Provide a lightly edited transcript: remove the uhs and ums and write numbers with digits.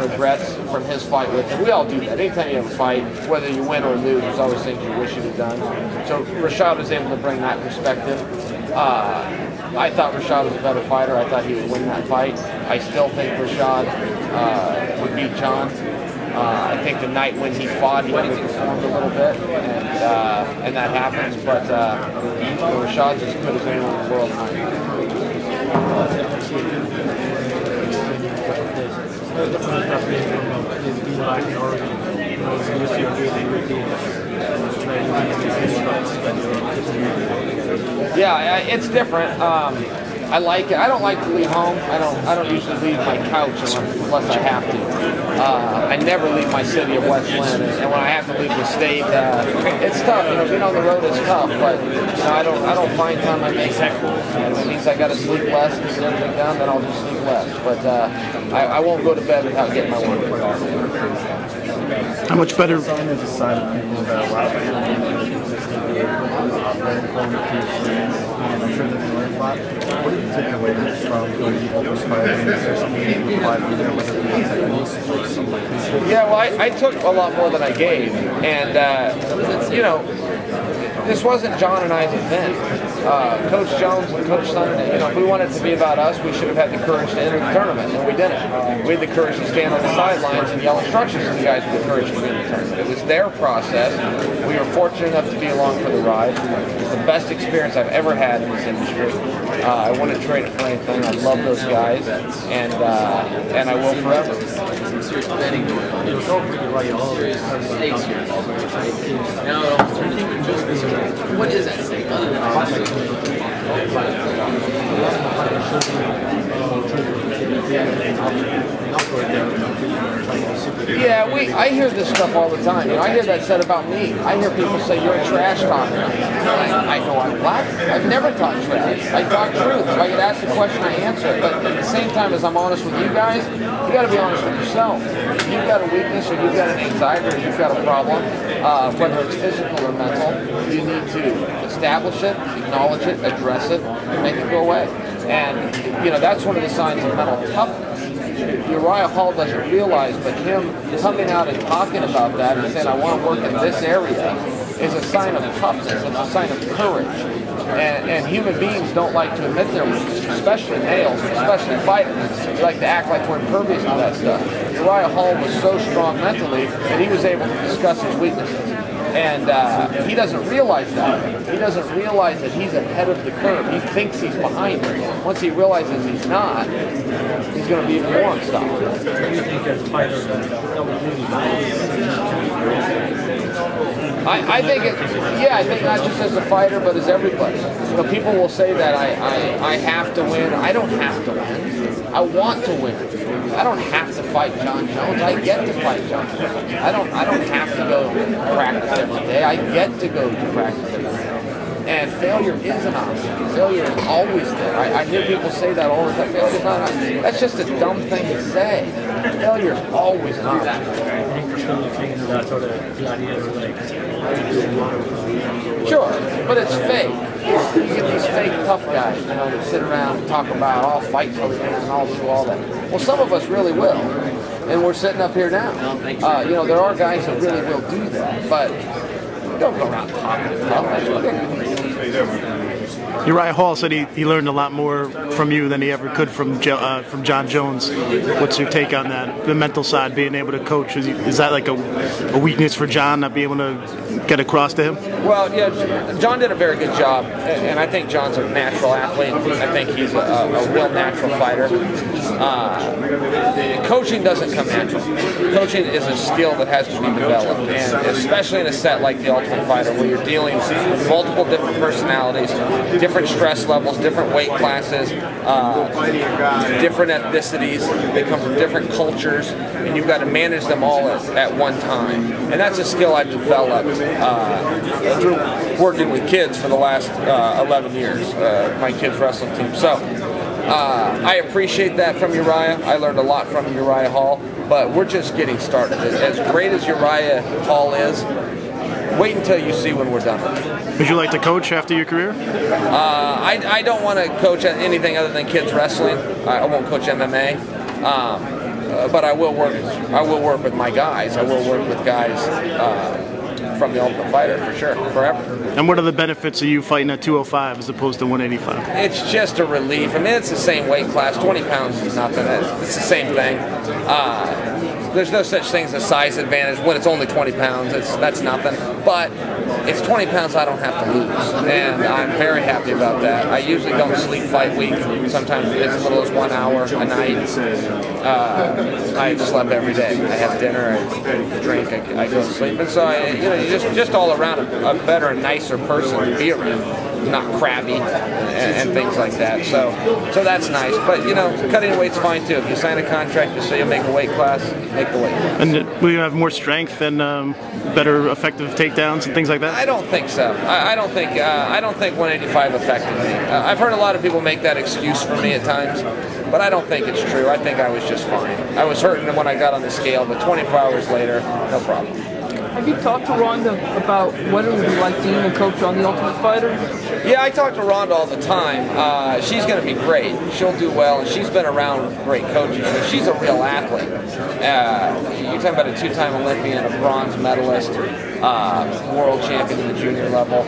regrets from his fight with him. We all do that. Anytime you have a fight, whether you win or lose, there's always things you wish you'd have done. So Rashad was able to bring that perspective. I thought Rashad was a better fighter. I thought he would win that fight. I still think Rashad would beat Jon. I think the night when he fought, he underperformed a little bit, and that happens. But Rashad's as good as anyone in the world. Yeah, it's different. I like it. I don't like to leave home. I don't usually leave my couch unless I have to. I never leave my city of West Lynn, and when I have to leave the state, it's tough. Being on the road is tough, but I don't find time I make it. It means I got to sleep less to get everything done. Then I'll just sleep less. But I won't go to bed without getting my work done. How much better? Someone is a sign of people that allow I'm sure that you learned a lot. What did you take away from those fighting? Is there something you can apply to there, whether it be techniques or something like this? Yeah, well, I took a lot more than I gave, and this wasn't Jon and I's event. Coach Jones and Coach Sonnen, if we wanted it to be about us, we should have had the courage to enter the tournament, and we didn't. We had the courage to stand on the sidelines and yell instructions to the guys with the courage to win the tournament. It was their process. We were fortunate enough to be along for the ride. It was the best experience I've ever had in this industry. I wouldn't trade it for anything. I love those guys, and I will forever. Some serious betting going on. It was all pretty right. All serious stakes here. Now, what is that stake other than Yeah, I hear this stuff all the time. I hear that said about me. I hear people say you're a trash talker. I know I'm black. I've never talked trash. I talk truth. If I get asked a question, I answer it. But at the same time as I'm honest with you guys, you got to be honest with yourself. If you've got a weakness or you've got an anxiety or you've got a problem, whether it's physical or mental, you need to establish it, acknowledge it, address it, and make it go away. And that's one of the signs of mental toughness. Uriah Hall doesn't realize, but him coming out and talking about that and saying, I want to work in this area, is a sign of toughness. It's a sign of courage. And human beings don't like to admit their weaknesses, especially males, especially fighters. We like to act like we're impervious to that stuff. Uriah Hall was so strong mentally that he was able to discuss his weaknesses. And he doesn't realize that. He doesn't realize that he's ahead of the curve. He thinks he's behind him. Once he realizes he's not, he's going to be even more unstoppable. I think I think not just as a fighter, but as everybody. People will say that I have to win. I don't have to win. I want to win. I don't have to fight Jon Jones. I get to fight Jon Jones. I don't have to go to practice every day. I get to go to practice every day. And failure is an option. Failure is always there. I hear people say that all the time. Failure's not an option. That's just a dumb thing to say. Failure is always an option. Sure, but it's fake. You get these fake tough guys, that sit around and talk about, I'll fight till the end and I'll do all that. Well, some of us really will, and we're sitting up here now. There are guys that really will do that, but don't go around talking tough. Uriah Hall said he learned a lot more from you than he ever could from Jon Jones. What's your take on that? The mental side, being able to coach, is that like a weakness for Jon, not being able to get across to him? Well, yeah, Jon did a very good job, and I think Jon's a natural athlete. I think he's a real natural fighter. Coaching doesn't come natural. Coaching is a skill that has to be developed, and especially in a set like the Ultimate Fighter, where you're dealing with multiple different personalities, different stress levels, different weight classes, different ethnicities. They come from different cultures, and you've got to manage them all at one time. And that's a skill I've developed through working with kids for the last 11 years, my kids' wrestling team. So I appreciate that from Uriah. I learned a lot from Uriah Hall, but we're just getting started. As great as Uriah Hall is, wait until you see when we're done. Would you like to coach after your career? I don't want to coach anything other than kids wrestling. I won't coach MMA. but I will work with my guys. I will work with guys from the Ultimate Fighter for sure, forever. And what are the benefits of you fighting at 205 as opposed to 185? It's just a relief. I mean, it's the same weight class. 20 pounds is nothing. It's the same thing. There's no such thing as a size advantage when it's only 20 pounds. That's nothing. But it's 20 pounds I don't have to lose, and I'm very happy about that. I usually don't sleep fight week. Sometimes it's as little as 1 hour a night. I slept every day. I have dinner, I drink, I go to sleep, and so you're just all around a better and nicer person to be around, not crabby and things like that. So that's nice. But cutting weight's fine too. If you sign a contract to say you'll make a weight class, make the weight class. And will you have more strength and better effective takedowns and things like that? I don't think so. I don't think 185 affected me. I've heard a lot of people make that excuse for me at times, but I don't think it's true. I think I was just fine. I was hurting when I got on the scale, but 24 hours later, no problem. Have you talked to Rhonda about what it would be like being a coach on The Ultimate Fighter? Yeah, I talk to Rhonda all the time. She's going to be great. She'll do well, and she's been around great coaches. She's a real athlete. You're talking about a two-time Olympian, a bronze medalist, world champion in the junior level.